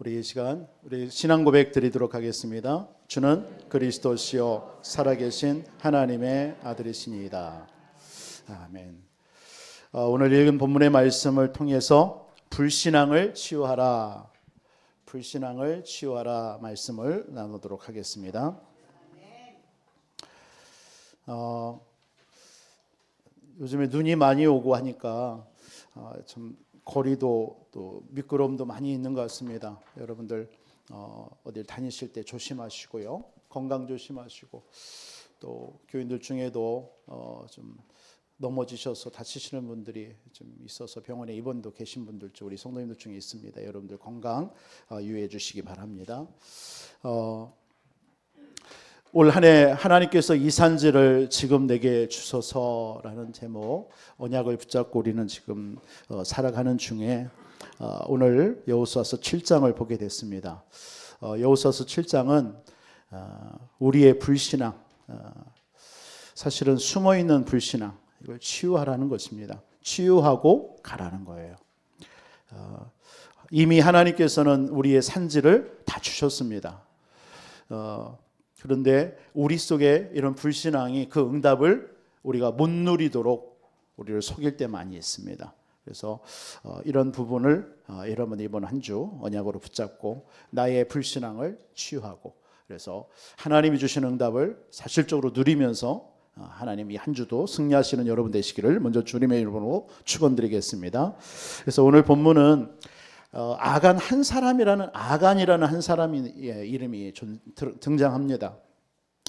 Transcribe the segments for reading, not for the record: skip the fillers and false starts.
우리 이 시간 우리 신앙 고백 드리도록 하겠습니다. 주는 그리스도시요 살아계신 하나님의 아들이시니이다. 아멘. 오늘 읽은 본문의 말씀을 통해서 불신앙을 치유하라, 불신앙을 치유하라 말씀을 나누도록 하겠습니다. 요즘에 눈이 많이 오고 하니까 좀 거리도 또 미끄러움도 많이 있는 것 같습니다. 여러분들 어딜 다니실 때 조심하시고요. 건강 조심하시고, 또 교인들 중에도 좀 넘어지셔서 다치시는 분들이 좀 있어서 병원에 입원도 계신 분들, 우리 성도님들 중에 있습니다. 여러분들 건강 유의해 주시기 바랍니다. 올 한 해 하나님께서 이 산지를 지금 내게 주소서라는 제목, 언약을 붙잡고 우리는 지금 살아가는 중에 오늘 여호수아서 7장을 보게 됐습니다. 여호수아서 7장은 우리의 불신앙, 사실은 숨어있는 불신앙, 이걸 치유하라는 것입니다. 치유하고 가라는 거예요. 이미 하나님께서는 우리의 산지를 다 주셨습니다. 그런데 우리 속에 이런 불신앙이 그 응답을 우리가 못 누리도록 우리를 속일 때 많이 있습니다. 그래서 이런 부분을 여러분 이번 한 주 언약으로 붙잡고 나의 불신앙을 치유하고, 그래서 하나님이 주신 응답을 사실적으로 누리면서 하나님 이 한 주도 승리하시는 여러분 되시기를 먼저 주님의 이름으로 축원드리겠습니다. 그래서 오늘 본문은 아간이라는 한 사람의 이름이 등장합니다.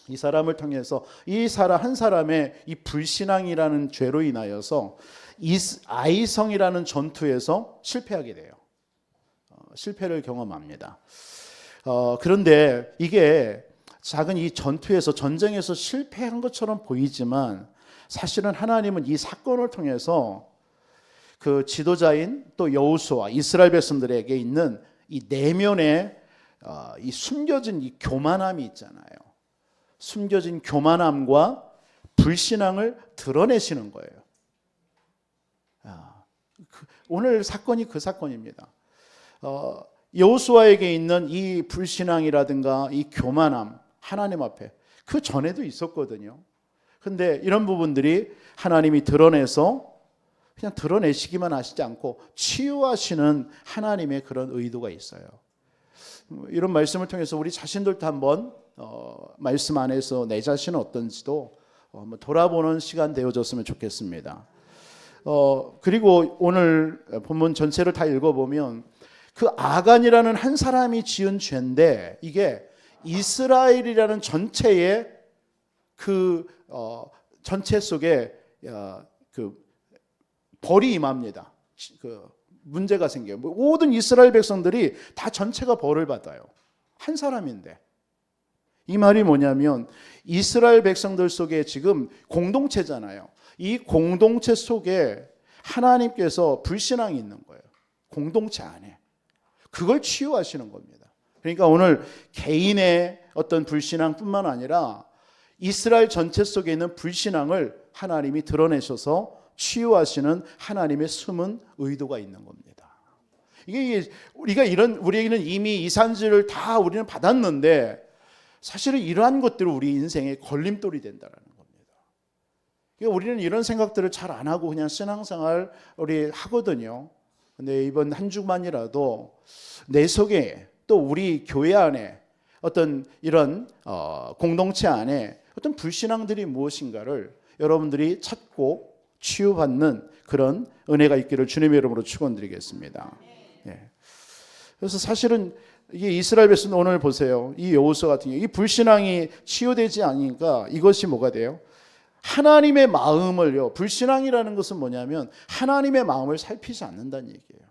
이 사람을 통해서 한 사람의 이 불신앙이라는 죄로 인하여서 아이성이라는 전투에서 실패하게 돼요. 실패를 경험합니다. 그런데 이게 작은 이 전쟁에서 실패한 것처럼 보이지만 사실은 하나님은 이 사건을 통해서 그 지도자인 또 여호수아 이스라엘 백성들에게 있는 이 내면의 이 숨겨진 이 교만함이 있잖아요. 숨겨진 교만함과 불신앙을 드러내시는 거예요. 오늘 사건이 그 사건입니다. 여호수아에게 있는 이 불신앙이라든가 이 교만함, 하나님 앞에 그 전에도 있었거든요. 그런데 이런 부분들이 하나님이 드러내서 그냥 드러내시기만 하시지 않고 치유하시는 하나님의 그런 의도가 있어요. 이런 말씀을 통해서 우리 자신들도 한번 말씀 안에서 내 자신은 어떤지도 한번 돌아보는 시간 되어졌으면 좋겠습니다. 그리고 오늘 본문 전체를 다 읽어보면 그 아간이라는 한 사람이 지은 죄인데 이게 이스라엘이라는 전체의 그 전체 속에 그 벌이 임합니다. 그 문제가 생겨요. 모든 이스라엘 백성들이 다 전체가 벌을 받아요. 한 사람인데. 이 말이 뭐냐면 이스라엘 백성들 속에 지금 공동체잖아요. 이 공동체 속에 하나님께서 불신앙이 있는 거예요. 공동체 안에. 그걸 치유하시는 겁니다. 그러니까 오늘 개인의 어떤 불신앙뿐만 아니라 이스라엘 전체 속에 있는 불신앙을 하나님이 드러내셔서 치유하시는 하나님의 숨은 의도가 있는 겁니다. 우리에게는 이미 이 산지를 다 우리는 받았는데 사실은 이러한 것들이 우리 인생의 걸림돌이 된다는 겁니다. 그러니까 우리는 이런 생각들을 잘 안 하고 그냥 신앙생활 우리 하거든요. 근데 이번 한 주만이라도 내 속에 또 우리 교회 안에 어떤 이런 공동체 안에 어떤 불신앙들이 무엇인가를 여러분들이 찾고 치유받는 그런 은혜가 있기를 주님의 이름으로 축원드리겠습니다. 예. 그래서 사실은 이게 이스라엘 백성 오늘 보세요. 이 여호수아 같은 경우 이 불신앙이 치유되지 않으니까 이것이 뭐가 돼요? 하나님의 마음을요. 불신앙이라는 것은 뭐냐면 하나님의 마음을 살피지 않는다는 얘기예요.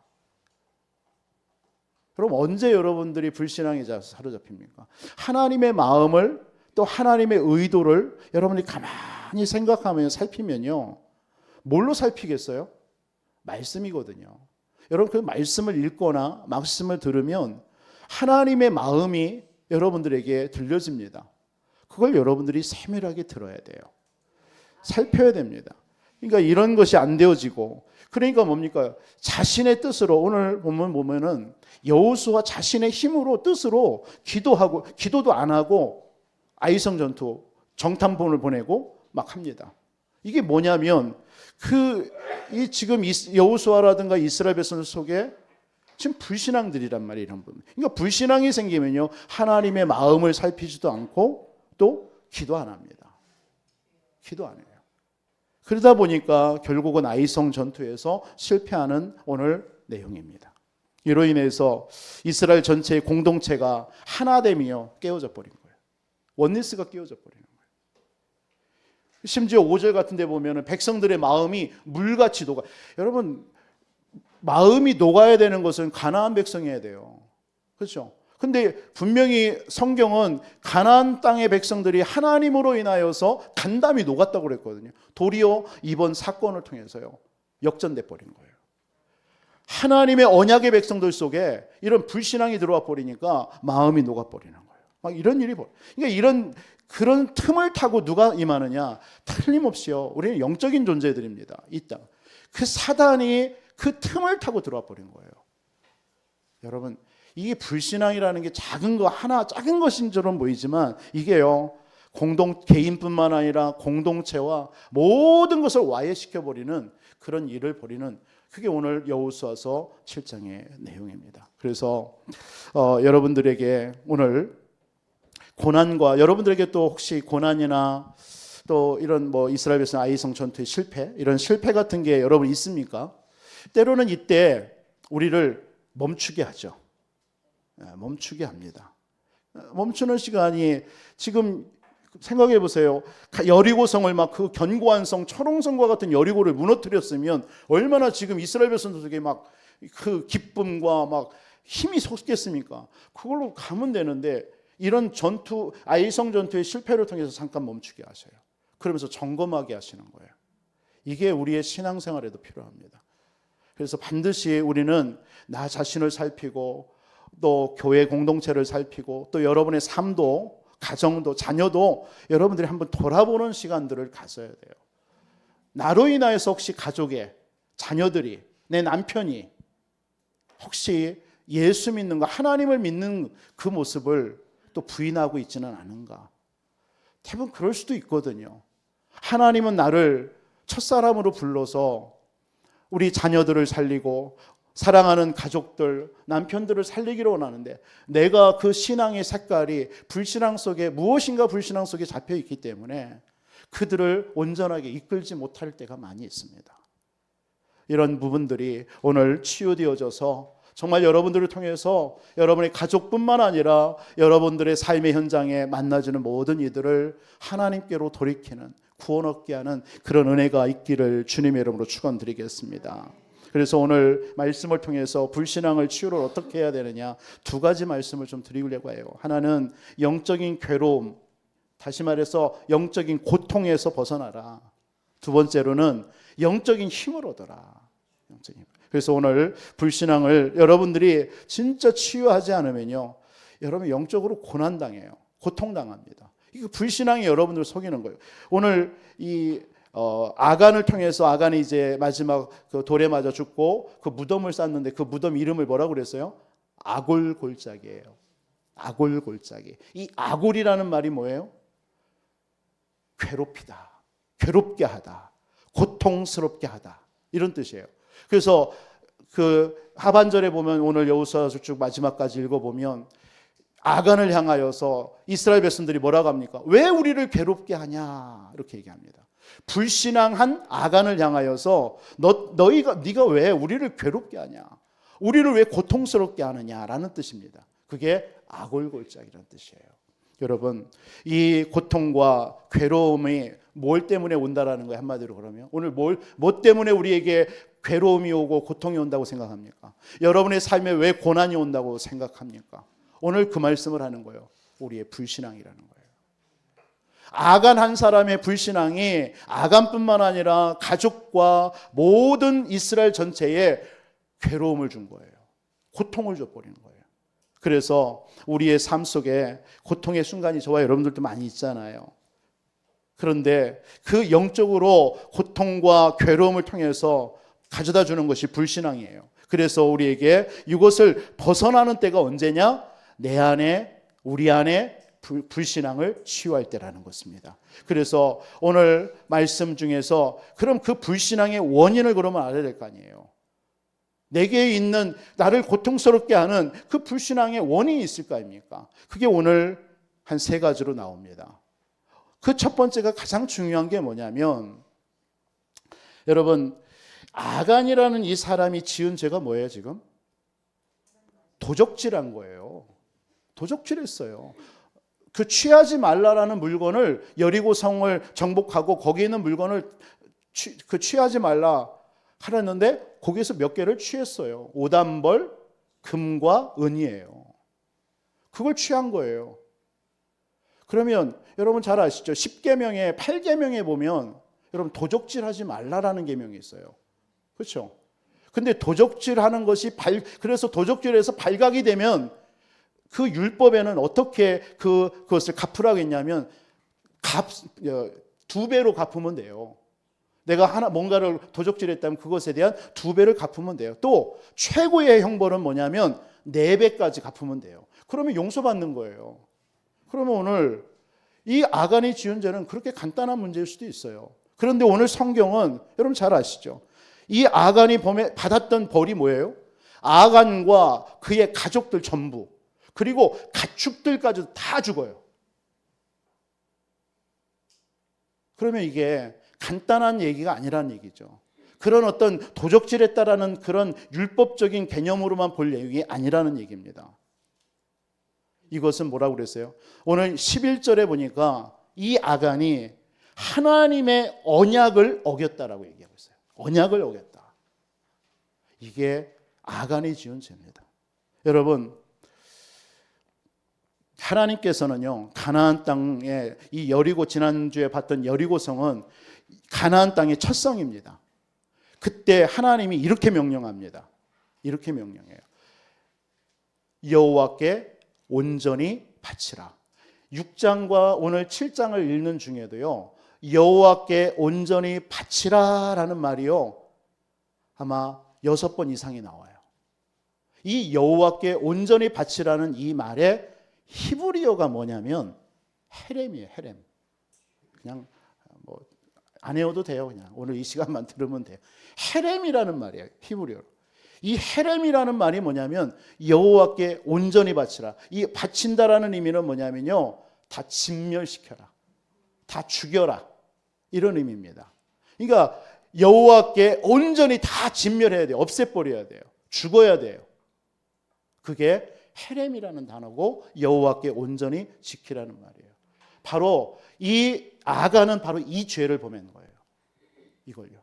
그럼 언제 여러분들이 불신앙에 사로잡힙니까? 하나님의 마음을 또 하나님의 의도를 여러분이 가만히 생각하며 살피면요. 뭘로 살피겠어요? 말씀이거든요. 여러분 그 말씀을 읽거나 말씀을 들으면 하나님의 마음이 여러분들에게 들려집니다. 그걸 여러분들이 세밀하게 들어야 돼요. 살펴야 됩니다. 그러니까 이런 것이 안 되어지고 그러니까 뭡니까? 자신의 뜻으로 오늘 보면은 여호수아 자신의 힘으로 뜻으로 기도하고 기도도 안 하고 아이성 전투 정탐본을 보내고 막 합니다. 이게 뭐냐면 지금 여호수아라든가 이스라엘 백성들 속에 지금 불신앙들이란 말이에요. 이런 부분. 그러니까 불신앙이 생기면요 하나님의 마음을 살피지도 않고 또 기도 안 합니다. 기도 안 해요. 그러다 보니까 결국은 아이성 전투에서 실패하는 오늘 내용입니다. 이로 인해서 이스라엘 전체의 공동체가 하나됨이요 깨어져 버린 거예요. 원리스가 깨어져 버리는 거예요. 심지어 5절 같은 데 보면 백성들의 마음이 물같이 녹아. 여러분 마음이 녹아야 되는 것은 가나안 백성이어야 돼요. 그렇죠? 근데 분명히 성경은 가나안 땅의 백성들이 하나님으로 인하여서 간담이 녹았다고 그랬거든요. 도리어 이번 사건을 통해서요 역전돼 버린 거예요. 하나님의 언약의 백성들 속에 이런 불신앙이 들어와 버리니까 마음이 녹아 버리는 거예요. 막 이런 일이 벌어요. 그러니까 그런 틈을 타고 누가 임하느냐? 틀림없이요 우리는 영적인 존재들입니다. 이 땅. 그 사단이 그 틈을 타고 들어와 버린 거예요. 여러분 이게 불신앙이라는 게 작은 것인처럼 보이지만 이게요 개인뿐만 아니라 공동체와 모든 것을 와해시켜버리는 그런 일을 벌이는 그게 오늘 여호수아서 7장의 내용입니다. 그래서 여러분들에게 오늘 고난과 여러분들에게 또 혹시 고난이나 또 이런 이스라엘 백성 아이성 전투의 실패 이런 실패 같은 게 여러분 있습니까? 때로는 이때 우리를 멈추게 하죠. 멈추게 합니다. 멈추는 시간이 지금 생각해 보세요. 여리고성을 막 그 견고한 성 철옹성과 같은 여리고를 무너뜨렸으면 얼마나 지금 이스라엘 백성들에게 막 그 기쁨과 막 힘이 솟겠습니까? 그걸로 가면 되는데 이런 전투 아이성 전투의 실패를 통해서 잠깐 멈추게 하셔요. 그러면서 점검하게 하시는 거예요. 이게 우리의 신앙생활에도 필요합니다. 그래서 반드시 우리는 나 자신을 살피고 또 교회 공동체를 살피고 또 여러분의 삶도 가정도 자녀도 여러분들이 한번 돌아보는 시간들을 가져야 돼요. 나로 인하여서 혹시 가족의 자녀들이 내 남편이 혹시 예수 믿는 거 하나님을 믿는 그 모습을 또 부인하고 있지는 않은가? 대부분 그럴 수도 있거든요. 하나님은 나를 첫사람으로 불러서 우리 자녀들을 살리고 사랑하는 가족들, 남편들을 살리기를 원하는데 내가 그 신앙의 색깔이 불신앙 속에 무엇인가 불신앙 속에 잡혀 있기 때문에 그들을 온전하게 이끌지 못할 때가 많이 있습니다. 이런 부분들이 오늘 치유되어져서 정말 여러분들을 통해서 여러분의 가족뿐만 아니라 여러분들의 삶의 현장에 만나지는 모든 이들을 하나님께로 돌이키는 구원 얻게 하는 그런 은혜가 있기를 주님의 이름으로 축원드리겠습니다. 그래서 오늘 말씀을 통해서 불신앙을 치유를 어떻게 해야 되느냐 2가지 말씀을 좀 드리려고 해요. 하나는 영적인 괴로움, 다시 말해서 영적인 고통에서 벗어나라. 2번째로는 영적인 힘을 얻어라. 그래서 오늘 불신앙을 여러분들이 진짜 치유하지 않으면요 여러분 영적으로 고난당해요. 고통당합니다. 이거 불신앙이 여러분들을 속이는 거예요. 오늘 아간을 통해서 아간이 이제 마지막 그 돌에 맞아 죽고 그 무덤을 쌓는데 그 무덤 이름을 뭐라고 그랬어요? 아골골짜기예요. 아골골짜기. 이 아골이라는 말이 뭐예요? 괴롭히다, 괴롭게 하다, 고통스럽게 하다 이런 뜻이에요. 그래서 그 하반절에 보면 오늘 여호수아서 쭉 마지막까지 읽어보면 아간을 향하여서 이스라엘 백성들이 뭐라고 합니까? 왜 우리를 괴롭게 하냐 이렇게 얘기합니다. 불신앙한 아간을 향하여서 네가 왜 우리를 괴롭게 하냐? 우리를 왜 고통스럽게 하느냐라는 뜻입니다. 그게 아골골짜기라는 뜻이에요. 여러분, 이 고통과 괴로움이 뭘 때문에 온다라는 거예요. 한마디로 그러면 오늘 뭐 때문에 우리에게 괴로움이 오고 고통이 온다고 생각합니까? 여러분의 삶에 왜 고난이 온다고 생각합니까? 오늘 그 말씀을 하는 거예요. 우리의 불신앙이라는 거예요. 아간 한 사람의 불신앙이 아간뿐만 아니라 가족과 모든 이스라엘 전체에 괴로움을 준 거예요. 고통을 줘버리는 거예요. 그래서 우리의 삶 속에 고통의 순간이 저와 여러분들도 많이 있잖아요. 그런데 그 영적으로 고통과 괴로움을 통해서 가져다 주는 것이 불신앙이에요. 그래서 우리에게 이것을 벗어나는 때가 언제냐? 내 안에, 우리 안에 불신앙을 치유할 때라는 것입니다. 그래서 오늘 말씀 중에서 그럼 그 불신앙의 원인을 그러면 알아야 될 거 아니에요. 내게 있는 나를 고통스럽게 하는 그 불신앙의 원인이 있을 거 아닙니까? 그게 오늘 한 3가지로 나옵니다. 그 첫 번째가 가장 중요한 게 뭐냐면, 여러분, 아간이라는 이 사람이 지은 죄가 뭐예요 지금? 도적질한 거예요. 도적질했어요. 그 취하지 말라라는 물건을, 여리고 성을 정복하고 거기에 있는 물건을 취하지 말라 하랬는데 거기에서 몇 개를 취했어요. 오단벌, 금과 은이에요. 그걸 취한 거예요. 그러면 여러분 잘 아시죠? 10계명에 8계명에 보면 여러분 도적질하지 말라라는 계명이 있어요. 그렇죠? 근데 도적질하는 것이 그래서 도적질에서 발각이 되면 그 율법에는 어떻게 그것을 갚으라고 했냐면 2배로 갚으면 돼요. 내가 뭔가를 도적질했다면 그것에 대한 2배를 갚으면 돼요. 또 최고의 형벌은 뭐냐면 4배까지 갚으면 돼요. 그러면 용서받는 거예요. 그러면 오늘 이 아간이 지은 죄는 그렇게 간단한 문제일 수도 있어요. 그런데 오늘 성경은 여러분 잘 아시죠? 이 아간이 받았던 벌이 뭐예요? 아간과 그의 가족들 전부, 그리고 가축들까지도 다 죽어요. 그러면 이게 간단한 얘기가 아니라는 얘기죠. 그런 어떤 도적질했다라는 그런 율법적인 개념으로만 볼 내용이 아니라는 얘기입니다. 이것은 뭐라고 그랬어요? 오늘 11절에 보니까 이 아간이 하나님의 언약을 어겼다라고 얘기하고 있어요. 언약을 어겼다. 이게 아간이 지은 죄입니다. 여러분, 하나님께서는요, 가나안 땅에 이 여리고, 지난주에 봤던 여리고성은 가나안 땅의 첫 성입니다. 그때 하나님이 이렇게 명령합니다. 이렇게 명령해요. 여호와께 온전히 바치라. 6장과 오늘 7장을 읽는 중에도요, 여호와께 온전히 바치라라는 말이요, 아마 6번 이상이 나와요. 이 여호와께 온전히 바치라는 이 말의 히브리어가 뭐냐면 헤렘이에요. 헤렘. 그냥 뭐 안 외워도 돼요. 그냥 오늘 이 시간만 들으면 돼요. 헤렘이라는 말이에요. 히브리어로. 이 헤렘이라는 말이 뭐냐면 여호와께 온전히 바치라. 이 바친다라는 의미는 뭐냐면요, 다 진멸시켜라, 다 죽여라, 이런 의미입니다. 그러니까 여호와께 온전히 다 진멸해야 돼요. 없애버려야 돼요. 죽어야 돼요. 그게 헤렘이라는 단어고 여호와께 온전히 지키라는 말이에요. 바로 이 아간은 바로 이 죄를 범한 거예요. 이걸요.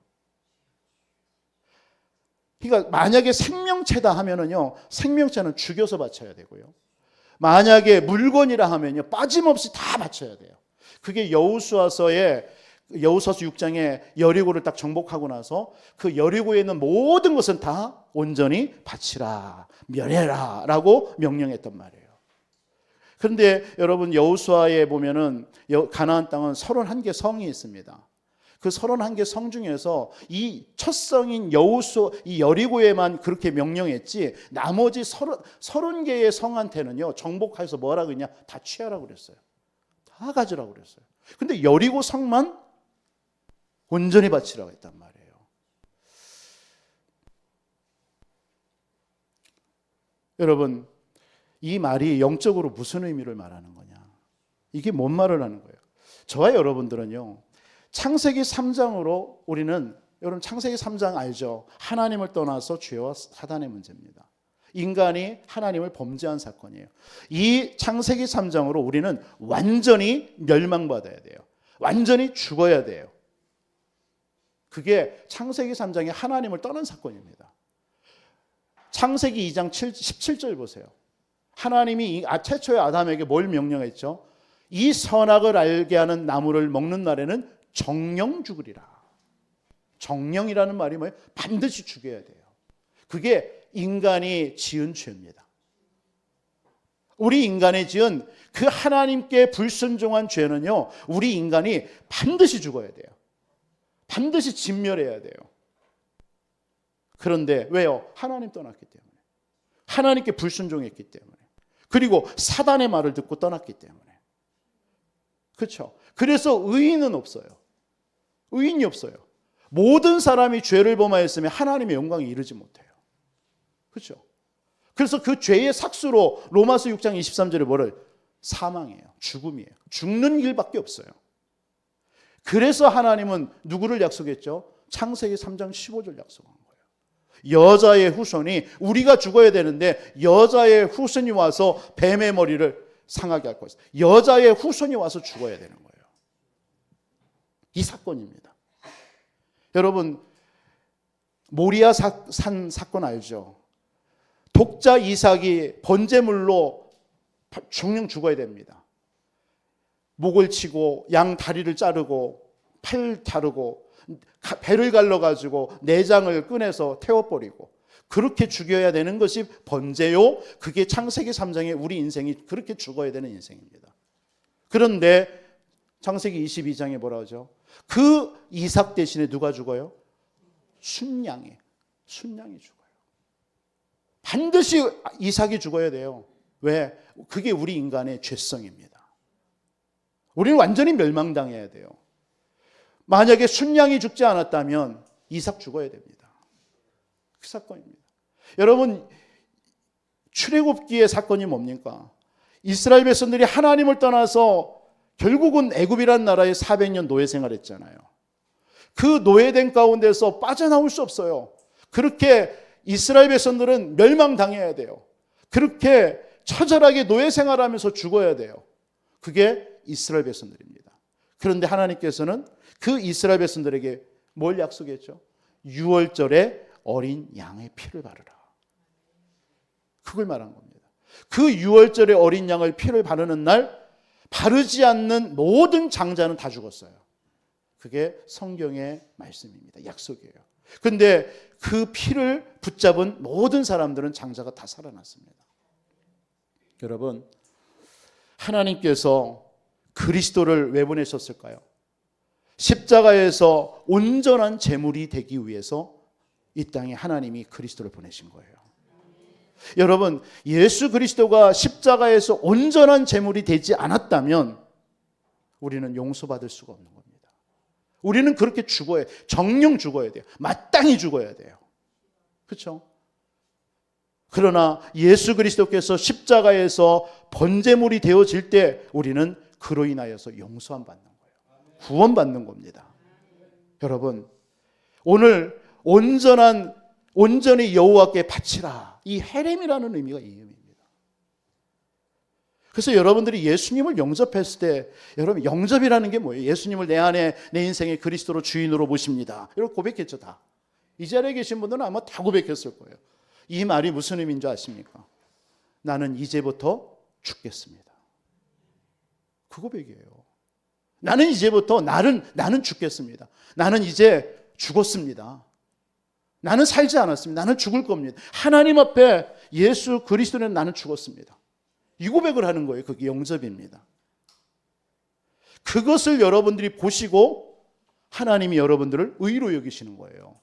그러니까 만약에 생명체다 하면은요, 생명체는 죽여서 바쳐야 되고요. 만약에 물건이라 하면요, 빠짐없이 다 바쳐야 돼요. 그게 여호수아서 6장에 여리고를 딱 정복하고 나서 그 여리고에 있는 모든 것은 다 온전히 바치라, 멸해라 라고 명령했단 말이에요. 그런데 여러분, 여호수아에 보면은 가나안 땅은 31개 성이 있습니다. 그 31개 성 중에서 이 첫 성인 이 여리고에만 그렇게 명령했지, 나머지 30개의 성한테는요, 정복해서 뭐라고 했냐? 다 취하라고 그랬어요. 다 가지라고 그랬어요. 근데 여리고 성만 온전히 바치라고 했단 말이에요. 여러분, 이 말이 영적으로 무슨 의미를 말하는 거냐? 이게 뭔 말을 하는 거예요? 저와 여러분들은요, 창세기 3장으로 우리는, 여러분 창세기 3장 알죠? 하나님을 떠나서 죄와 사단의 문제입니다. 인간이 하나님을 범죄한 사건이에요. 이 창세기 3장으로 우리는 완전히 멸망받아야 돼요. 완전히 죽어야 돼요. 그게 창세기 3장에 하나님을 떠난 사건입니다. 창세기 2장 17절 보세요. 하나님이 최초의 아담에게 뭘 명령했죠? 이 선악을 알게 하는 나무를 먹는 날에는 정령 죽으리라. 정령이라는 말이 뭐예요? 반드시 죽여야 돼요. 그게 인간이 지은 죄입니다. 우리 인간이 지은 그 하나님께 불순종한 죄는요, 우리 인간이 반드시 죽어야 돼요. 반드시 진멸해야 돼요. 그런데 왜요? 하나님 떠났기 때문에. 하나님께 불순종했기 때문에. 그리고 사단의 말을 듣고 떠났기 때문에. 그렇죠? 그래서 의인은 없어요. 의인이 없어요. 모든 사람이 죄를 범하였으면 하나님의 영광에 이르지 못해요. 그렇죠? 그래서 그 죄의 삭수로 로마서 6장 23절에 뭐를? 사망이에요. 죽음이에요. 죽는 길밖에 없어요. 그래서 하나님은 누구를 약속했죠? 창세기 3장 15절 약속한 거예요. 여자의 후손이, 우리가 죽어야 되는데 여자의 후손이 와서 뱀의 머리를 상하게 할 것이다. 여자의 후손이 와서 죽어야 되는 거예요. 이 사건입니다. 여러분, 모리아 산 사건 알죠? 독자 이삭이 번제물로 정령 죽어야 됩니다. 목을 치고 양 다리를 자르고 팔 자르고 배를 갈라가지고 내장을 꺼내서 태워버리고 그렇게 죽여야 되는 것이 번제요. 그게 창세기 3장에 우리 인생이 그렇게 죽어야 되는 인생입니다. 그런데 창세기 22장에 뭐라 하죠? 그 이삭 대신에 누가 죽어요? 순양이 죽어요. 반드시 이삭이 죽어야 돼요. 왜? 그게 우리 인간의 죄성입니다. 우리는 완전히 멸망당해야 돼요. 만약에 순양이 죽지 않았다면 이삭 죽어야 됩니다. 그 사건입니다. 여러분, 출애굽기의 사건이 뭡니까? 이스라엘 백성들이 하나님을 떠나서 결국은 애굽이라는 나라에 400년 노예 생활했잖아요. 그 노예된 가운데서 빠져나올 수 없어요. 그렇게 이스라엘 백성들은 멸망당해야 돼요. 그렇게 처절하게 노예 생활하면서 죽어야 돼요. 그게 이스라엘 백성들입니다. 그런데 하나님께서는 그 이스라엘 백성들에게 뭘 약속했죠? 유월절에 어린 양의 피를 바르라. 그걸 말한 겁니다. 그 유월절에 어린 양의 피를 바르는 날 바르지 않는 모든 장자는 다 죽었어요. 그게 성경의 말씀입니다. 약속이에요. 근데 그 피를 붙잡은 모든 사람들은 장자가 다 살아났습니다. 여러분, 하나님께서 그리스도를 왜 보내셨을까요? 십자가에서 온전한 제물이 되기 위해서 이 땅에 하나님이 그리스도를 보내신 거예요. 여러분, 예수 그리스도가 십자가에서 온전한 제물이 되지 않았다면 우리는 용서받을 수가 없는 겁니다. 우리는 그렇게 죽어야, 정령 죽어야 돼요. 마땅히 죽어야 돼요. 그렇죠? 그러나 예수 그리스도께서 십자가에서 번제물이 되어질 때 우리는 그로 인하여서 용서함 받는 거예요. 구원받는 겁니다. 여러분, 오늘 온전히 여호와께 바치라. 이 헤렘이라는 의미가 이 의미입니다. 그래서 여러분들이 예수님을 영접했을 때, 여러분 영접이라는 게 뭐예요? 예수님을 내 안에, 내 인생의 그리스도로 주인으로 모십니다. 이렇게 고백했죠, 다. 이 자리에 계신 분들은 아마 다 고백했을 거예요. 이 말이 무슨 의미인 줄 아십니까? 나는 이제부터 죽겠습니다. 그 고백이에요. 나는 이제부터 나는 죽겠습니다. 나는 이제 죽었습니다. 나는 살지 않았습니다. 나는 죽을 겁니다. 하나님 앞에 예수 그리스도는 나는 죽었습니다. 이 고백을 하는 거예요. 그게 영접입니다. 그것을 여러분들이 보시고 하나님이 여러분들을 의로 여기시는 거예요.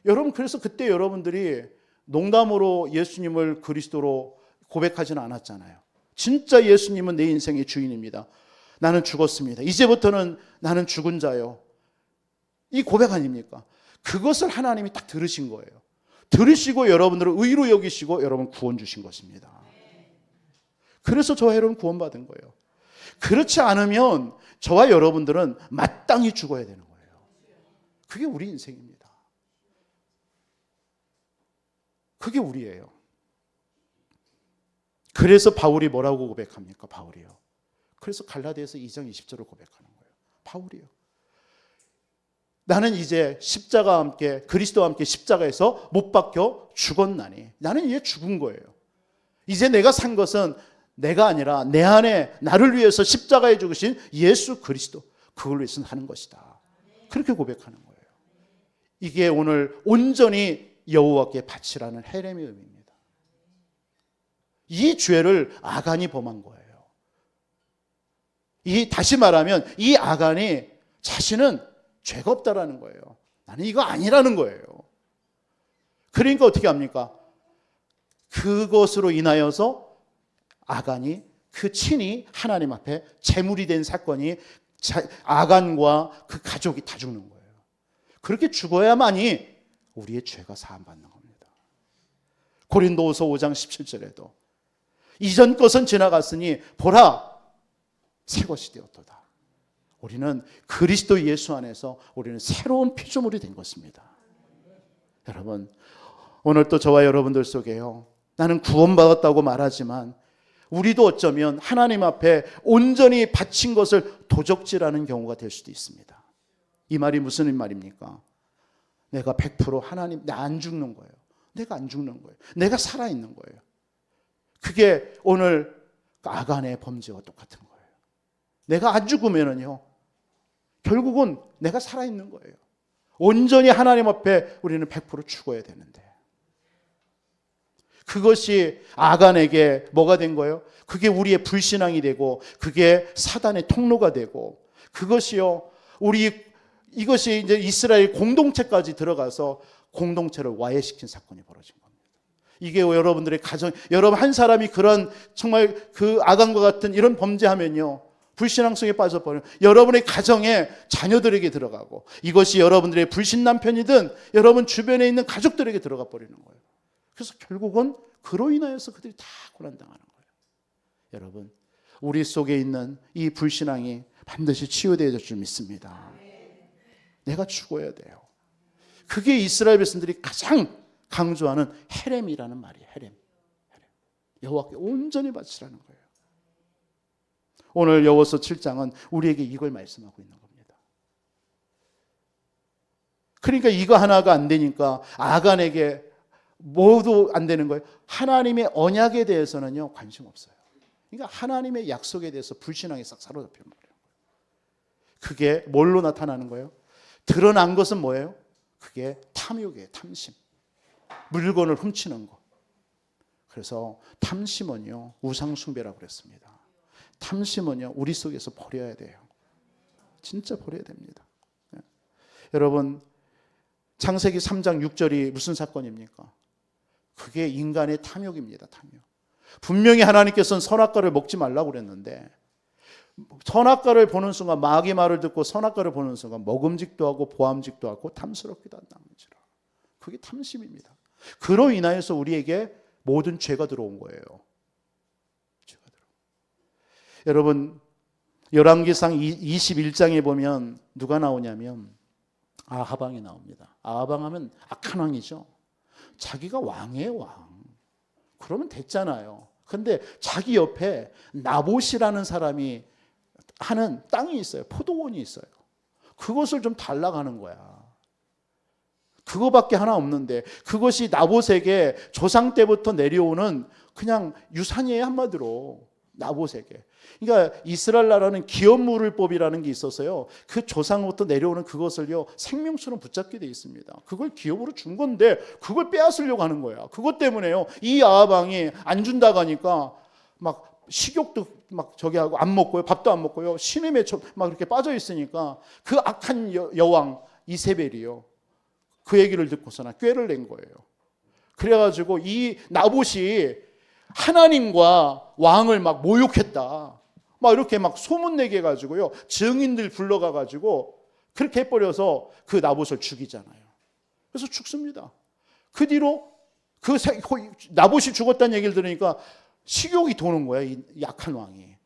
여러분, 그래서 그때 여러분들이 농담으로 예수님을 그리스도로 고백하지는 않았잖아요. 진짜 예수님은 내 인생의 주인입니다. 나는 죽었습니다. 이제부터는 나는 죽은 자요. 이 고백 아닙니까? 그것을 하나님이 딱 들으신 거예요. 들으시고 여러분들을 의로 여기시고 여러분 구원 주신 것입니다. 그래서 저와 여러분 구원받은 거예요. 그렇지 않으면 저와 여러분들은 마땅히 죽어야 되는 거예요. 그게 우리 인생입니다. 그게 우리예요. 그래서 바울이 뭐라고 고백합니까? 바울이요. 그래서 갈라디아서 2장 20절을 고백하는 거예요. 바울이요. 나는 이제 십자가와 함께, 그리스도와 함께 십자가에서 못 박혀 죽었나니. 나는 이제 죽은 거예요. 이제 내가 산 것은 내가 아니라 내 안에 나를 위해서 십자가에 죽으신 예수 그리스도, 그걸 위해서 하는 것이다. 그렇게 고백하는 거예요. 이게 오늘 온전히 여호와께 바치라는 헤렘의 의미입니다. 이 죄를 아간이 범한 거예요. 다시 말하면 이 아간이 자신은 죄가 없다라는 거예요. 나는 이거 아니라는 거예요. 그러니까 어떻게 합니까? 그것으로 인하여서 아간이 그 친히 하나님 앞에 제물이 된 사건이 아간과 그 가족이 다 죽는 거예요. 그렇게 죽어야만이 우리의 죄가 사함받는 겁니다. 고린도후서 5장 17절에도 이전 것은 지나갔으니 보라 새 것이 되었도다. 우리는 그리스도 예수 안에서 우리는 새로운 피조물이 된 것입니다. 여러분, 오늘 또 저와 여러분들 속에요, 나는 구원받았다고 말하지만 우리도 어쩌면 하나님 앞에 온전히 바친 것을 도적질하는 경우가 될 수도 있습니다. 이 말이 무슨 말입니까? 내가 100% 하나님, 나 안 죽는 거예요. 내가 안 죽는 거예요. 내가 살아있는 거예요. 그게 오늘 아간의 범죄와 똑같은 거예요. 내가 안 죽으면은요, 결국은 내가 살아있는 거예요. 온전히 하나님 앞에 우리는 100% 죽어야 되는데, 그것이 아간에게 뭐가 된 거예요? 그게 우리의 불신앙이 되고, 그게 사단의 통로가 되고, 그것이요, 이것이 이제 이스라엘 공동체까지 들어가서 공동체를 와해시킨 사건이 벌어진 겁니다. 이게 여러분들의 가정, 여러분 한 사람이 그런 정말 그 아간과 같은 이런 범죄하면요, 불신앙 속에 빠져버려요. 여러분의 가정에 자녀들에게 들어가고, 이것이 여러분들의 불신 남편이든 여러분 주변에 있는 가족들에게 들어가 버리는 거예요. 그래서 결국은 그로 인하여서 그들이 다 고난당하는 거예요. 여러분, 우리 속에 있는 이 불신앙이 반드시 치유되어질 줄 믿습니다. 내가 죽어야 돼요. 그게 이스라엘 백성들이 가장 강조하는 헤렘이라는 말이에요. 헤렘. 여호와께 온전히 바치라는 거예요. 오늘 여호와서 7장은 우리에게 이걸 말씀하고 있는 겁니다. 그러니까 이거 하나가 안 되니까 아간에게 모두 안 되는 거예요. 하나님의 언약에 대해서는요, 관심 없어요. 그러니까 하나님의 약속에 대해서 불신앙에 싹 사로잡혀 버려요. 그게 뭘로 나타나는 거예요? 드러난 것은 뭐예요? 그게 탐욕이에요. 탐심. 물건을 훔치는 것. 그래서 탐심은요, 우상숭배라고 그랬습니다. 탐심은요, 우리 속에서 버려야 돼요. 진짜 버려야 됩니다. 여러분, 창세기 3장 6절이 무슨 사건입니까? 그게 인간의 탐욕입니다. 탐욕. 분명히 하나님께서는 선악과를 먹지 말라고 그랬는데, 선악과를 보는 순간, 마귀 말을 듣고 선악과를 보는 순간 먹음직도 하고 보암직도 하고 탐스럽기도 한다는지라. 그게 탐심입니다. 그로 인하여서 우리에게 모든 죄가 들어온 거예요. 죄가 들어온. 여러분, 열왕기상 21장에 보면 누가 나오냐면 아하방이 나옵니다. 아하방하면 악한 왕이죠. 자기가 왕이에요, 왕. 그러면 됐잖아요. 근데 자기 옆에 나봇이라는 사람이 하는 땅이 있어요. 포도원이 있어요. 그것을 좀 달라고 하는 거야. 그거밖에 하나 없는데, 그것이 나봇에게 조상 때부터 내려오는 그냥 유산이에요, 한마디로. 나봇에게. 그러니까 이스라엘 나라는 기업물을법이라는 게 있어서요, 그 조상부터 내려오는 그것을요, 생명처럼 붙잡게 돼 있습니다. 그걸 기업으로 준 건데 그걸 빼앗으려고 하는 거야. 그것 때문에요, 이 아하방이 안 준다고 하니까 막 식욕도 막 저기 하고 안 먹고요, 밥도 안 먹고요, 신음에 막 이렇게 빠져 있으니까 그 악한 여왕 이세벨이요, 그 얘기를 듣고서는 꾀를 낸 거예요. 그래가지고 이 나봇이 하나님과 왕을 막 모욕했다, 막 이렇게 막 소문내게 해가지고요, 증인들 불러가가지고 그렇게 해버려서 그 나봇을 죽이잖아요. 그래서 죽습니다. 그 뒤로 그 나봇이 죽었다는 얘기를 들으니까 식욕이 도는 거야, 이 약한 왕이.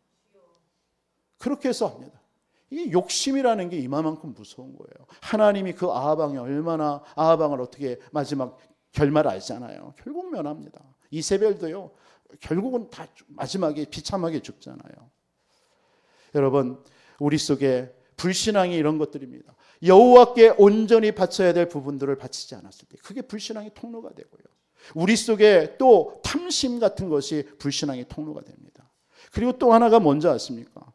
그렇게 해서 합니다. 이 욕심이라는 게 이만큼 무서운 거예요. 하나님이 그 아하방이 얼마나, 아하방을 어떻게 마지막 결말을 알잖아요. 결국 면합니다. 이세벨도요, 결국은 다 마지막에 비참하게 죽잖아요. 여러분, 우리 속에 불신앙이 이런 것들입니다. 여호와께 온전히 바쳐야 될 부분들을 바치지 않았을 때 그게 불신앙의 통로가 되고요, 우리 속에 또 탐심 같은 것이 불신앙의 통로가 됩니다. 그리고 또 하나가 뭔지 아십니까?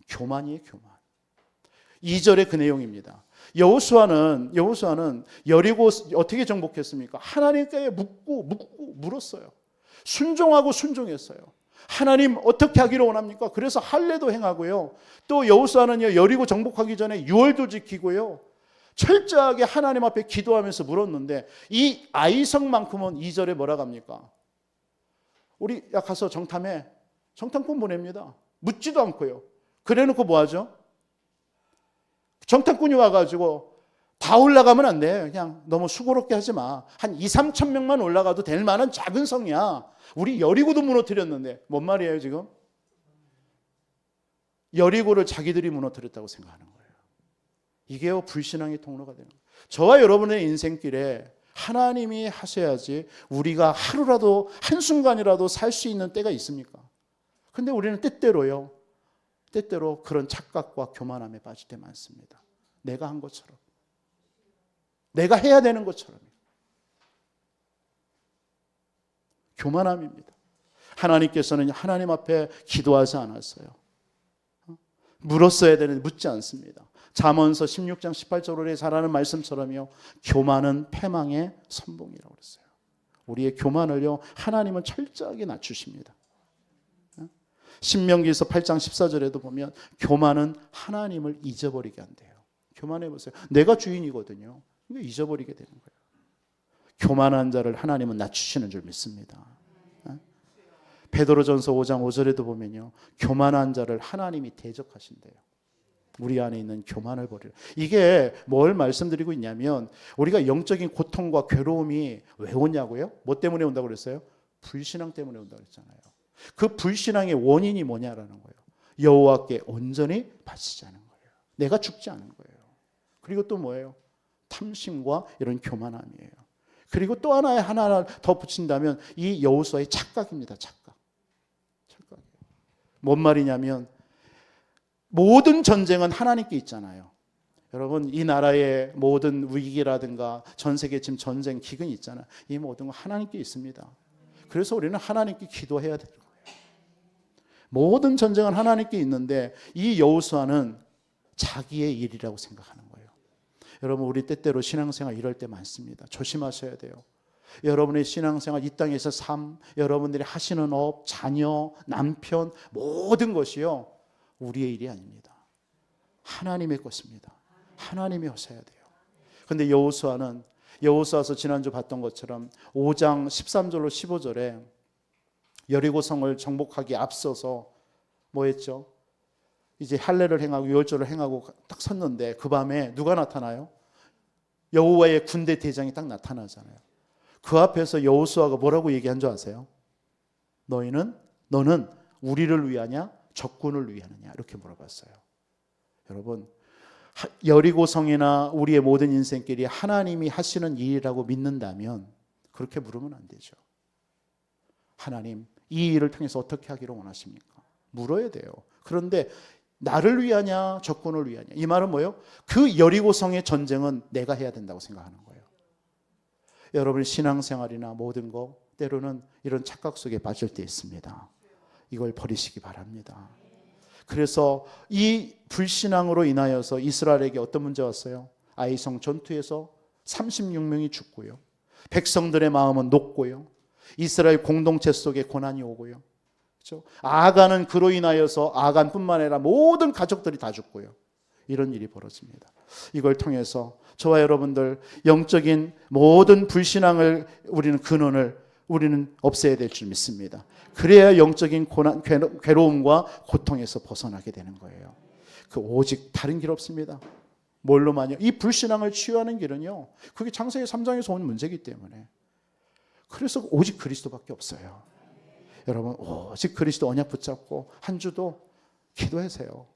교만이에요, 교만. 2절의 그 내용입니다. 여호수아는 여리고 어떻게 정복했습니까? 하나님께 묻고 물었어요. 순종하고 순종했어요. 하나님 어떻게 하기를 원합니까? 그래서 할례도 행하고요, 또 여호수아는요, 여리고 정복하기 전에 유월도 지키고요, 철저하게 하나님 앞에 기도하면서 물었는데 이 아이성만큼은 2절에 뭐라고 합니까? 우리 야 가서 정탐해. 정탐꾼 보냅니다. 묻지도 않고요. 그래놓고 뭐하죠? 정탐꾼이 와가지고 다 올라가면 안 돼. 그냥 너무 수고롭게 하지 마. 한 2, 3천 명만 올라가도 될 만한 작은 성이야. 우리 여리고도 무너뜨렸는데 뭔 말이에요 지금? 여리고를 자기들이 무너뜨렸다고 생각하는 거예요. 이게 불신앙의 통로가 되는 거예요. 저와 여러분의 인생길에 하나님이 하셔야지 우리가 하루라도 한순간이라도 살 수 있는 때가 있습니까? 근데 우리는 때때로 그런 착각과 교만함에 빠질 때 많습니다. 내가 한 것처럼, 내가 해야 되는 것처럼. 교만함입니다. 하나님께서는 하나님 앞에 기도하지 않았어요. 물었어야 되는데 묻지 않습니다. 잠언서 16장 18절에 잘하는 말씀처럼요. 교만은 패망의 선봉이라고 그랬어요. 우리의 교만을요 하나님은 철저하게 낮추십니다. 신명기서 8장 14절에도 보면 교만은 하나님을 잊어버리게 한대요. 교만해 보세요. 내가 주인이거든요. 잊어버리게 되는 거예요. 교만한 자를 하나님은 낮추시는 줄 믿습니다. 베드로전서 5장 5절에도 보면요. 교만한 자를 하나님이 대적하신대요. 우리 안에 있는 교만을 버리라. 이게 뭘 말씀드리고 있냐면 우리가 영적인 고통과 괴로움이 왜 오냐고요? 뭐 때문에 온다고 그랬어요? 불신앙 때문에 온다고 그랬잖아요. 그 불신앙의 원인이 뭐냐라는 거예요. 여호와께 온전히 바치지 않은 거예요. 내가 죽지 않은 거예요. 그리고 또 뭐예요? 탐심과 이런 교만함이에요. 그리고 또 하나 더 붙인다면 이 여호수아의 착각입니다. 착각이에요. 뭔 말이냐면 모든 전쟁은 하나님께 있잖아요. 여러분 이 나라의 모든 위기라든가 전 세계 지금 전쟁 기근이 있잖아요. 이 모든 건 하나님께 있습니다. 그래서 우리는 하나님께 기도해야 되는 거예요. 모든 전쟁은 하나님께 있는데 이 여호수아는 자기의 일이라고 생각하는 거예요. 여러분 우리 때때로 신앙생활 이럴 때 많습니다. 조심하셔야 돼요. 여러분의 신앙생활 이 땅에서 삶, 여러분들이 하시는 업, 자녀, 남편 모든 것이요 우리의 일이 아닙니다. 하나님의 것입니다. 하나님이 하셔야 돼요. 그런데 여호수아서 지난주 봤던 것처럼 5장 13절로 15절에 여리고성을 정복하기 앞서서 뭐 했죠? 이제 할례를 행하고 유월절을 행하고 딱 섰는데 그 밤에 누가 나타나요? 여호와의 군대 대장이 딱 나타나잖아요. 그 앞에서 여호수아가 뭐라고 얘기한 줄 아세요? 너는 우리를 위하냐 적군을 위하느냐 이렇게 물어봤어요. 여러분 여리고성이나 우리의 모든 인생길이 하나님이 하시는 일이라고 믿는다면 그렇게 물으면 안 되죠. 하나님 이 일을 통해서 어떻게 하기를 원하십니까? 물어야 돼요. 그런데 나를 위하냐 적군을 위하냐 이 말은 뭐예요? 그 여리고성의 전쟁은 내가 해야 된다고 생각하는 거예요. 여러분의 신앙생활이나 모든 거 때로는 이런 착각 속에 빠질 때 있습니다. 이걸 버리시기 바랍니다. 그래서 이 불신앙으로 인하여서 이스라엘에게 어떤 문제가 왔어요? 아이성 전투에서 36명이 죽고요. 백성들의 마음은 녹고요. 이스라엘 공동체 속에 고난이 오고요. 그렇죠? 아간은 그로 인하여서 아간뿐만 아니라 모든 가족들이 다 죽고요. 이런 일이 벌어집니다. 이걸 통해서 저와 여러분들 영적인 모든 불신앙을 우리는 근원을 우리는 없애야 될 줄 믿습니다. 그래야 영적인 고난, 괴로움과 고통에서 벗어나게 되는 거예요. 그 오직 다른 길 없습니다. 뭘로만요? 이 불신앙을 치유하는 길은요. 그게 창세기 3장에서 온 문제이기 때문에. 그래서 오직 그리스도밖에 없어요. 여러분 오직 그리스도 언약 붙잡고 한 주도 기도하세요.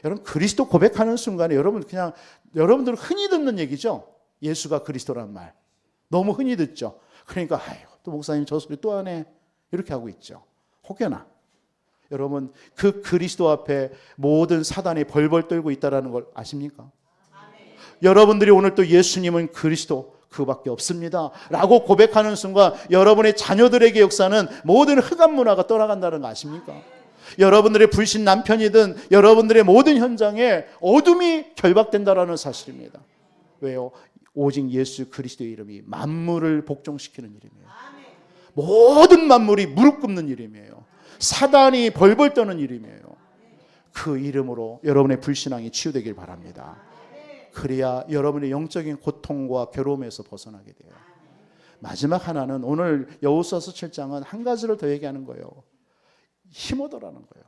여러분 그리스도 고백하는 순간에 여러분들 흔히 듣는 얘기죠. 예수가 그리스도란 말 너무 흔히 듣죠. 그러니까 또 목사님 저 소리 또 하네 이렇게 하고 있죠. 혹여나 여러분 그 그리스도 앞에 모든 사단이 벌벌 떨고 있다는 걸 아십니까? 여러분들이 오늘 또 예수님은 그리스도 그밖에 없습니다 라고 고백하는 순간 여러분의 자녀들에게 역사는 모든 흑암 문화가 떠나간다는 거 아십니까? 여러분들의 불신 남편이든 여러분들의 모든 현장에 어둠이 결박된다는 사실입니다. 왜요? 오직 예수 그리스도의 이름이 만물을 복종시키는 이름이에요. 모든 만물이 무릎 꿇는 이름이에요. 사단이 벌벌 떠는 이름이에요. 그 이름으로 여러분의 불신앙이 치유되길 바랍니다. 그래야 여러분의 영적인 고통과 괴로움에서 벗어나게 돼요. 마지막 하나는 오늘 여호수아서 7장은 한 가지를 더 얘기하는 거예요. 힘 얻으라는 거예요.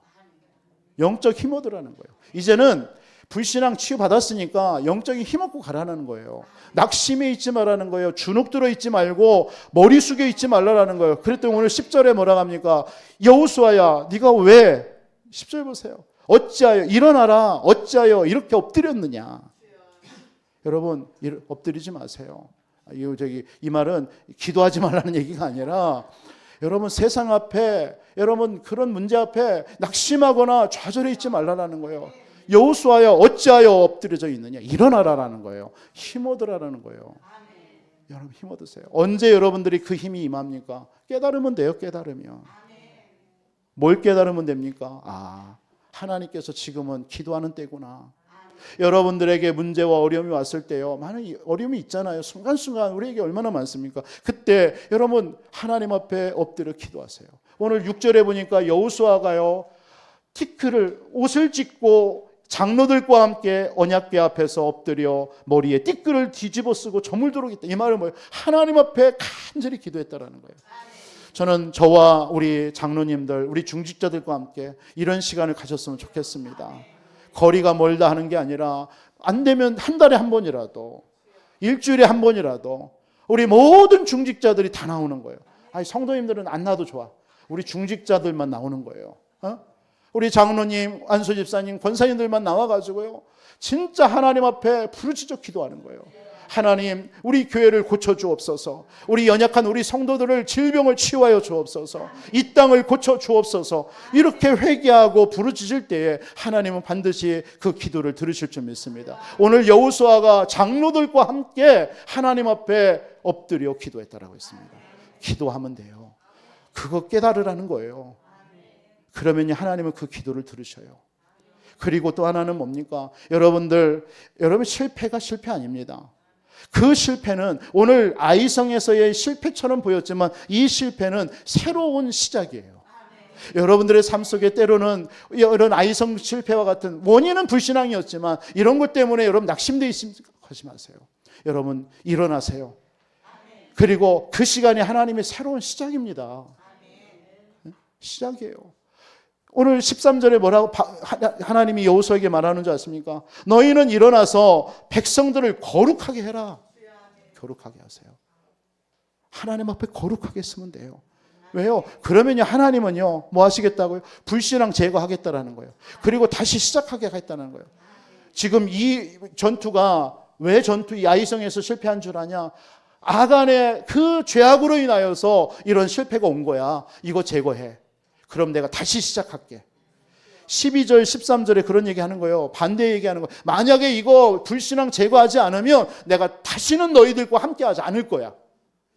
영적 힘 얻으라는 거예요. 이제는 불신앙 치유받았으니까 영적인 힘 얻고 가라는 거예요. 낙심에 있지 말라는 거예요. 주눅 들어 있지 말고 머리 숙여 있지 말라는 거예요. 그랬더니 오늘 10절에 뭐라고 합니까? 여호수아야 네가 왜 10절 보세요. 어찌하여 일어나라 어찌하여 이렇게 엎드렸느냐. 여러분 엎드리지 마세요. 이 말은 기도하지 말라는 얘기가 아니라 여러분 세상 앞에 여러분 그런 문제 앞에 낙심하거나 좌절해 있지 말라는 거예요. 여호수아야 어찌하여 엎드려져 있느냐. 일어나라라는 거예요. 힘 얻으라는 거예요. 여러분 힘 얻으세요. 언제 여러분들이 그 힘이 임합니까? 깨달으면 돼요. 깨달으면. 뭘 깨달으면 됩니까? 하나님께서 지금은 기도하는 때구나. 여러분들에게 문제와 어려움이 왔을 때요, 많은 어려움이 있잖아요. 순간순간 우리에게 얼마나 많습니까? 그때 여러분 하나님 앞에 엎드려 기도하세요. 오늘 6절에 보니까 여호수아가요 티끌을 옷을 찢고 장로들과 함께 언약궤 앞에서 엎드려 머리에 띠끌을 뒤집어 쓰고 저물도록 했다. 이 말은 뭐예요? 하나님 앞에 간절히 기도했다라는 거예요. 저는 저와 우리 장로님들, 우리 중직자들과 함께 이런 시간을 가졌으면 좋겠습니다. 거리가 멀다 하는 게 아니라 안 되면 한 달에 한 번이라도, 일주일에 한 번이라도 우리 모든 중직자들이 다 나오는 거예요. 성도님들은 안 나도 좋아. 우리 중직자들만 나오는 거예요. 우리 장로님, 안수 집사님, 권사님들만 나와가지고요 진짜 하나님 앞에 부르짖어 기도하는 거예요. 하나님 우리 교회를 고쳐주옵소서. 우리 연약한 우리 성도들을 질병을 치유하여 주옵소서. 이 땅을 고쳐주옵소서. 이렇게 회개하고 부르짖을 때에 하나님은 반드시 그 기도를 들으실 줄 믿습니다. 오늘 여호수아가 장로들과 함께 하나님 앞에 엎드려 기도했다라고 했습니다. 기도하면 돼요. 그거 깨달으라는 거예요. 그러면 하나님은 그 기도를 들으셔요. 그리고 또 하나는 뭡니까? 여러분 실패가 실패 아닙니다. 그 실패는 오늘 아이성에서의 실패처럼 보였지만 이 실패는 새로운 시작이에요. 여러분들의 삶 속에 때로는 이런 아이성 실패와 같은 원인은 불신앙이었지만 이런 것 때문에 여러분 낙심되어 있으면 하지 마세요. 여러분 일어나세요. 그리고 그 시간이 하나님의 새로운 시작입니다. 시작이에요. 오늘 13절에 뭐라고 하나님이 여호수아에게 말하는 줄 아십니까? 너희는 일어나서 백성들을 거룩하게 해라. 거룩하게 하세요. 하나님 앞에 거룩하게 쓰면 돼요. 왜요? 그러면요 하나님은요 뭐 하시겠다고요? 불신앙 제거하겠다라는 거예요. 그리고 다시 시작하게 하겠다는 거예요. 지금 이 전투가 왜 이 아이성에서 실패한 줄 아냐? 아간의 그 죄악으로 인하여서 이런 실패가 온 거야. 이거 제거해. 그럼 내가 다시 시작할게. 12절 13절에 그런 얘기하는 거예요. 반대 얘기하는 거예요. 만약에 이거 불신앙 제거하지 않으면 내가 다시는 너희들과 함께하지 않을 거야.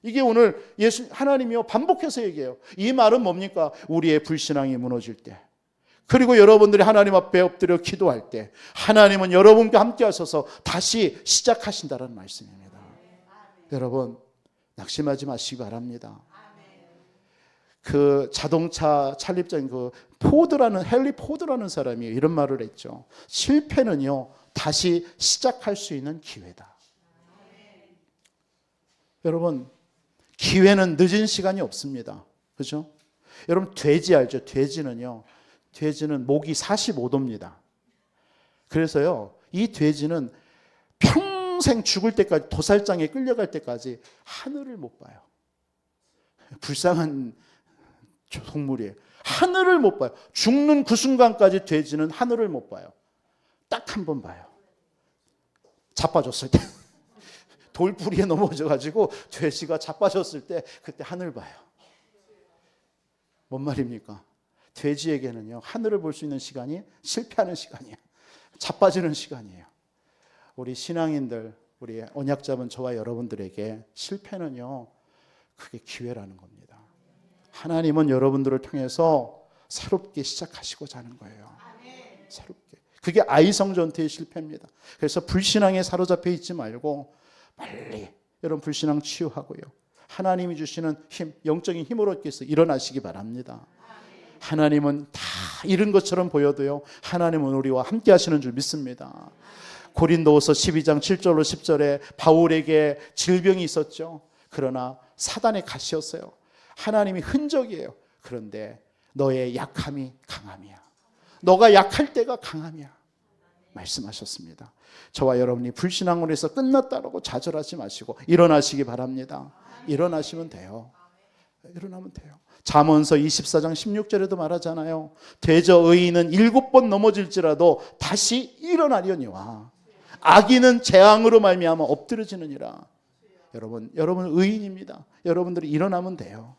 이게 오늘 하나님이요 반복해서 얘기해요. 이 말은 뭡니까? 우리의 불신앙이 무너질 때, 그리고 여러분들이 하나님 앞에 엎드려 기도할 때 하나님은 여러분과 함께 하셔서 다시 시작하신다는 말씀입니다. 여러분 낙심하지 마시기 바랍니다. 그 자동차 창립자인 헨리 포드라는 사람이 이런 말을 했죠. 실패는요 다시 시작할 수 있는 기회다. 여러분 기회는 늦은 시간이 없습니다. 그렇죠? 여러분 돼지 알죠? 돼지는 목이 45도입니다. 그래서요 이 돼지는 평생 죽을 때까지, 도살장에 끌려갈 때까지 하늘을 못 봐요. 불쌍한 동물이에요. 하늘을 못 봐요. 죽는 그 순간까지 돼지는 하늘을 못 봐요. 딱 한 번 봐요. 자빠졌을 때 돌부리에 넘어져가지고 돼지가 자빠졌을 때 그때 하늘 봐요. 뭔 말입니까? 돼지에게는요 하늘을 볼 수 있는 시간이 실패하는 시간이에요. 자빠지는 시간이에요. 우리 신앙인들, 우리 언약잡은 저와 여러분들에게 실패는요 그게 기회라는 겁니다. 하나님은 여러분들을 통해서 새롭게 시작하시고자 하는 거예요. 새롭게. 그게 아이성 전투의 실패입니다. 그래서 불신앙에 사로잡혀 있지 말고 빨리 여러분 불신앙 치유하고요. 하나님이 주시는 힘, 영적인 힘을 얻기 위해서 일어나시기 바랍니다. 하나님은 다 잃은 것처럼 보여도요 하나님은 우리와 함께 하시는 줄 믿습니다. 고린도후서 12장 7절로 10절에 바울에게 질병이 있었죠. 그러나 사단의 가시였어요. 하나님이 흔적이에요. 그런데 너의 약함이 강함이야. 너가 약할 때가 강함이야. 말씀하셨습니다. 저와 여러분이 불신앙으로 해서 끝났다라고 좌절하지 마시고 일어나시기 바랍니다. 일어나시면 돼요. 일어나면 돼요. 잠언서 24장 16절에도 말하잖아요. 대저 의인은 7번 넘어질지라도 다시 일어나려니와 악인은 재앙으로 말미암아 엎드러지느니라. 여러분 의인입니다. 여러분들이 일어나면 돼요.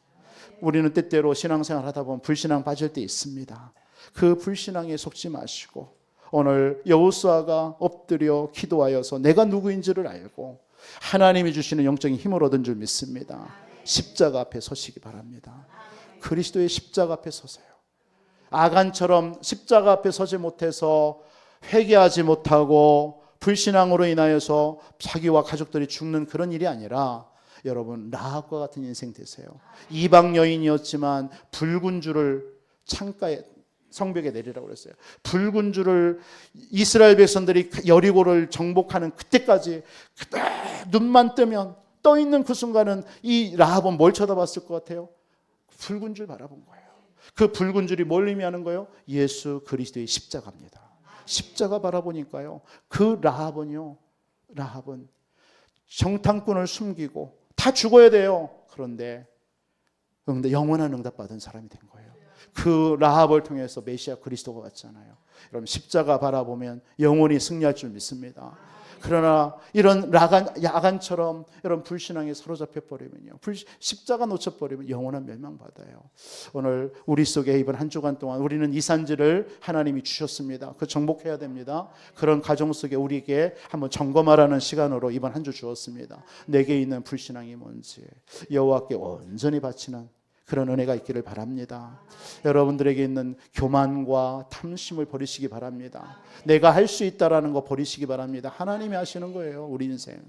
우리는 때때로 신앙생활 하다 보면 불신앙 빠질 때 있습니다. 그 불신앙에 속지 마시고 오늘 여호수아가 엎드려 기도하여서 내가 누구인지를 알고 하나님이 주시는 영적인 힘을 얻은 줄 믿습니다. 십자가 앞에 서시기 바랍니다. 그리스도의 십자가 앞에 서세요. 아간처럼 십자가 앞에 서지 못해서 회개하지 못하고 불신앙으로 인하여서 자기와 가족들이 죽는 그런 일이 아니라 여러분 라합과 같은 인생 되세요. 이방 여인이었지만 붉은 줄을 창가에 성벽에 내리라고 그랬어요. 붉은 줄을 이스라엘 백성들이 여리고를 정복하는 그때까지 눈만 뜨면 떠 있는 그 순간은 이 라합은 뭘 쳐다봤을 것 같아요? 붉은 줄 바라본 거예요. 그 붉은 줄이 뭘 의미하는 거예요? 예수 그리스도의 십자가입니다. 십자가 바라보니까요. 그 라합은 정탐꾼을 숨기고 다 죽어야 돼요. 그런데 영원한 응답 받은 사람이 된 거예요. 그 라합을 통해서 메시아 그리스도가 왔잖아요. 여러분 십자가 바라보면 영원히 승리할 줄 믿습니다. 그러나 이런 야간처럼 이런 불신앙에 사로잡혀 버리면요, 십자가 놓쳐버리면 영원한 멸망받아요. 오늘 우리 속에 이번 한 주간 동안 우리는 이 산지를 하나님이 주셨습니다. 그 정복해야 됩니다. 그런 가정 속에 우리에게 한번 점검하라는 시간으로 이번 한 주 주었습니다. 내게 있는 불신앙이 뭔지 여호와께 온전히 바치는 그런 은혜가 있기를 바랍니다. 여러분들에게 있는 교만과 탐심을 버리시기 바랍니다. 내가 할 수 있다라는 거 버리시기 바랍니다. 하나님이 하시는 거예요, 우리 인생.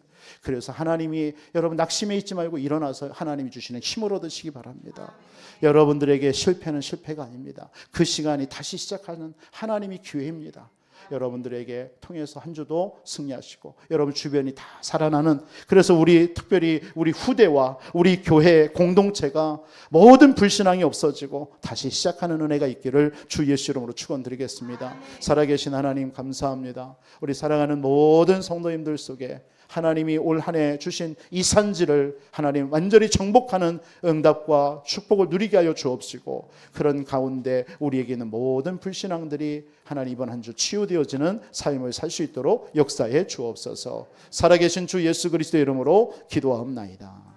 그래서 하나님이 여러분 낙심해 있지 말고 일어나서 하나님이 주시는 힘을 얻으시기 바랍니다. 여러분들에게 실패는 실패가 아닙니다. 그 시간이 다시 시작하는 하나님이 기회입니다. 여러분들에게 통해서 한 주도 승리하시고 여러분 주변이 다 살아나는, 그래서 특별히 우리 후대와 우리 교회 공동체가 모든 불신앙이 없어지고 다시 시작하는 은혜가 있기를 주 예수 이름으로 축원드리겠습니다. 살아계신 하나님 감사합니다. 우리 사랑하는 모든 성도님들 속에 하나님이 올 한 해 주신 이 산지를 하나님 완전히 정복하는 응답과 축복을 누리게 하여 주옵시고, 그런 가운데 우리에게 있는 모든 불신앙들이 하나님 이번 한 주 치유되어지는 삶을 살 수 있도록 역사해 주옵소서. 살아계신 주 예수 그리스도의 이름으로 기도하옵나이다.